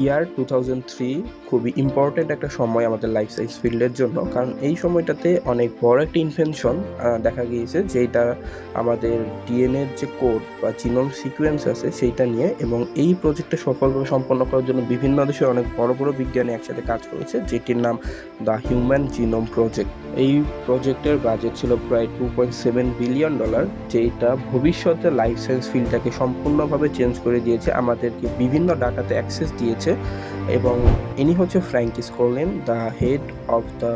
ইয়ার 2003 খুবই ইম্পর্ট্যান্ট একটা সময় আমাদের লাইফ সায়েন্স ফিল্ডের জন্য, কারণ এই সময়টাতে অনেক বড় একটা ইনভেনশন দেখা গিয়েছে, যেটা আমাদের ডিএনএর যে কোড বা জিনোম সিকোয়েন্স আছে সেইটা নিয়ে। এবং এই প্রজেক্টটা সফলভাবে সম্পন্ন করার জন্য বিভিন্ন দেশের অনেক বড় বড় বিজ্ঞানী একসাথে কাজ করেছে, যেটির নাম দ্য হিউম্যান জিনোম প্রজেক্ট। এই প্রজেক্টের বাজেট ছিল প্রায় $2.7 বিলিয়ন, যেটা ভবিষ্যতে লাইফ সায়েন্স ফিল্ডটাকে সম্পূর্ণভাবে চেঞ্জ করে দিয়েছে, আমাদেরকে বিভিন্ন ডাটাতে অ্যাক্সেস দিয়েছে। এবং ইনি হচ্ছে ফ্র্যাঙ্কি স্কোলেন, the head of the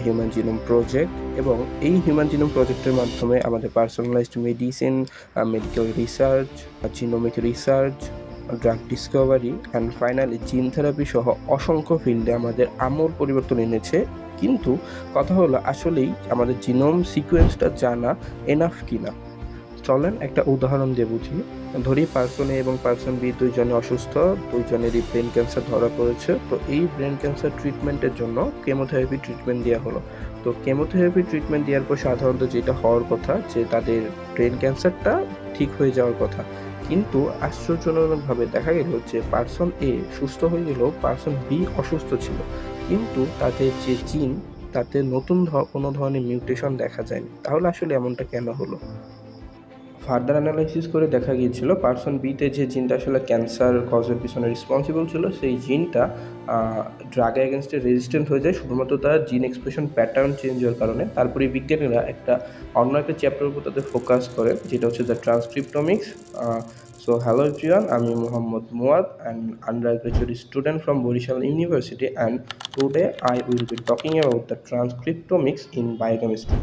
human genome project. এবং এই হিউম্যান জিনোম প্রজেক্টের মাধ্যমে আমাদের personalised medicine, medical research, genomic research, drug discovery and finally gene therapy সহ অসংখ্য ফিল্ডে আমাদের আমূল পরিবর্তন এনেছে। কিন্তু কথা হলো, আসলেই আমাদের জিনোম সিকোয়েন্সটা জানা এনাফ কিনা। চলেন একটা উদাহরণ দিয়ে বুঝি। ধরি পার্সন এ এবং পার্সন বি দুইজনে অসুস্থ, দুইজনেরই ব্রেন ক্যান্সার ধরা পড়েছে। তো এই ব্রেন ক্যান্সার ট্রিটমেন্টের জন্য কেমোথেরাপি ট্রিটমেন্ট দেওয়া হলো। তো কেমোথেরাপি ট্রিটমেন্ট দেওয়ার পর সাধারণত যেটা হওয়ার কথা, যে তাদের ব্রেন ক্যান্সারটা ঠিক হয়ে যাওয়ার কথা। কিন্তু আশ্চর্যজনকভাবে দেখা গেল যে পার্সন এ সুস্থ হয়ে গেলেও পার্সন বি অসুস্থ ছিল, কিন্তু তাদের যে জিন, তাতে নতুন কোনো ধরনের মিউটেশন দেখা যায়নি। তাহলে আসলে এমনটা কেন হলো? ফার্দার অ্যানালাইসিস করে দেখা গিয়েছিল পার্সন বিতে যে জিনটা আসলে ক্যান্সার কজের পিছনে রেসপন্সিবল ছিল, সেই জিনটা ড্রাগ এগেনস্টে রেজিস্ট্যান্ট হয়ে যায় শুধুমাত্র তার জিন এক্সপ্রেশন প্যাটার্ন চেঞ্জ হওয়ার কারণে। তারপরে বিজ্ঞানীরা অন্য একটা চ্যাপ্টারের উপর তাদের ফোকাস করে, যেটা হচ্ছে the transcriptomics. So hello everyone, আমি Mohammad Muad, and undergraduate student from Barishal university, and today I will be talking about the transcriptomics in biochemistry.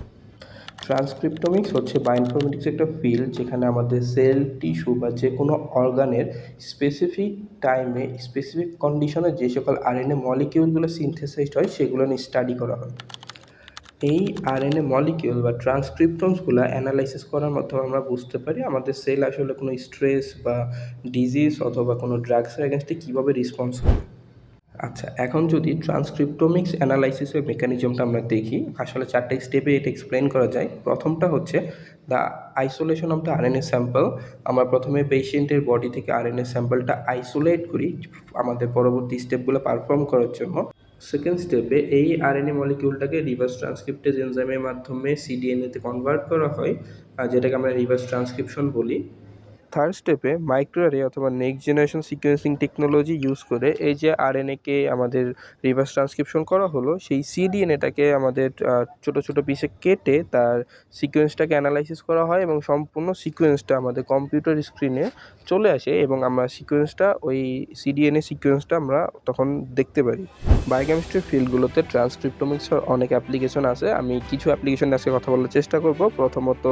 Transcriptomics হচ্ছে বায়োইনফরমেটিক্স একটা ফিল্ড, যেখানে আমাদের সেল, টিস্যু বা যে কোনো অর্গানের স্পেসিফিক টাইমে স্পেসিফিক কন্ডিশনে যে সকল আরএনএ মলিকিউলগুলো সিনথেসাইজড হয় সেগুলো নিয়ে স্টাডি করা হয়। এই আরএনএ মলিকিউল বা ট্রান্সক্রিপ্টমসগুলো অ্যানালাইসিস করার মাধ্যমে আমরা বুঝতে পারি আমাদের সেল আসলে কোনো স্ট্রেস বা ডিজিজ অথবা কোনো ড্রাগসের এগেনস্টে কীভাবে রেসপন্স করে। আচ্ছা, এখন যদি ট্রান্সক্রিপ্টোমিক্স অ্যানালাইসিসের মেকানিজমটা আমরা দেখি, আসলে 4টে স্টেপে এটা এক্সপ্লেন করা যায়। প্রথমটা হচ্ছে the isolation of the RNA sample. আমরা প্রথমে পেশেন্টের বডি থেকে আরএনএ স্যাম্পলটা আইসোলেট করি আমাদের পরবর্তী স্টেপগুলো পারফর্ম করার জন্য। সেকেন্ড স্টেপে এই আরএনএ মলিকিউলটাকে রিভার্স ট্রান্সক্রিপ্টেজ এনজাইমের মাধ্যমে সিডিএনএতে কনভার্ট করা হয়, যেটাকে আমরা রিভার্স ট্রান্সক্রিপশন বলি। থার্ড স্টেপে মাইক্রোঅ্যারে অথবা next generation sequencing technology use করে এই যে আরএনএকে আমাদের রিভার্স ট্রান্সক্রিপশন করা হলো, সেই সিডিএনএটাকে আমাদের ছোটো ছোটো পিসে কেটে তার সিকোয়েন্সটাকে অ্যানালাইসিস করা হয়, এবং সম্পূর্ণ সিকোয়েন্সটা আমাদের কম্পিউটার স্ক্রিনে চলে আসে, এবং আমরা সিকোয়েন্সটা, ওই সিডিএনএ সিকোয়েন্সটা আমরা তখন দেখতে পারি। বায়োকেমিস্ট্রি ফিল্ডগুলোতে ট্রান্সক্রিপ্টোমিক্সের অনেক অ্যাপ্লিকেশন আছে। আমি কিছু অ্যাপ্লিকেশন আজকে কথা বলার চেষ্টা করব। প্রথমত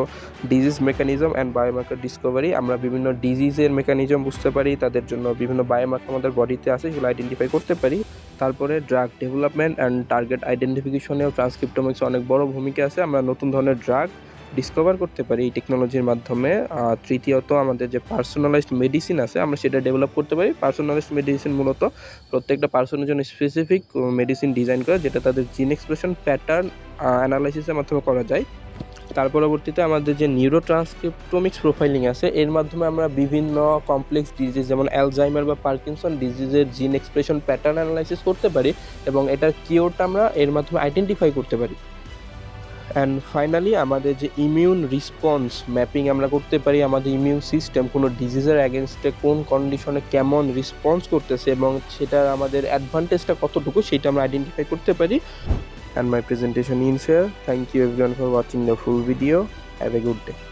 disease mechanism and biomarker Discovery. আমরা বিভিন্ন ডিজিজের মেকানিজম বুঝতে পারি, তাদের জন্য বিভিন্ন বায়োমার্কার আমাদের বডিতে আছে, সেগুলো আইডেন্টিফাই করতে পারি। তারপরে ড্রাগ ডেভেলপমেন্ট অ্যান্ড টার্গেট আইডেন্টিফিকেশনেও ট্রান্সক্রিপ্টোমিক্স অনেক বড় ভূমিকা আছে। আমরা নতুন ধরনের ড্রাগ ডিসকভার করতে পারি এই টেকনোলজির মাধ্যমে। তৃতীয়ত আমাদের যে পার্সোনালাইজড মেডিসিন আছে, আমরা সেটা ডেভেলপ করতে পারি। পার্সোনালাইজড মেডিসিন মূলত প্রত্যেকটা পার্সনের জন্য স্পেসিফিক মেডিসিন ডিজাইন করে, যেটা তাদের জিন এক্সপ্রেশন প্যাটার্ন অ্যানালাইসিসের মাধ্যমে করা যায়। তার পরবর্তীতে আমাদের যে নিউরো ট্রান্সক্রিপ্টোমিক্স প্রোফাইলিং আছে, এর মাধ্যমে আমরা বিভিন্ন কমপ্লেক্স ডিজিজ যেমন অ্যালজাইমার বা পার্কিনসন ডিজিজের জিন এক্সপ্রেশন প্যাটার্ন অ্যানালাইসিস করতে পারি, এবং এটার কিওরটা আমরা এর মাধ্যমে আইডেন্টিফাই করতে পারি। অ্যান্ড ফাইনালি আমাদের যে ইমিউন রিসপন্স ম্যাপিং আমরা করতে পারি, আমাদের ইমিউন সিস্টেম কোনো ডিজিজের অ্যাগেনস্টে কোন কন্ডিশনে কেমন রেসপন্স করতেছে এবং সেটার আমাদের অ্যাডভান্টেজটা কতটুকু, সেটা আমরা আইডেন্টিফাই করতে পারি। And my presentation ends here. Thank you everyone for watching the full video. Have a good day.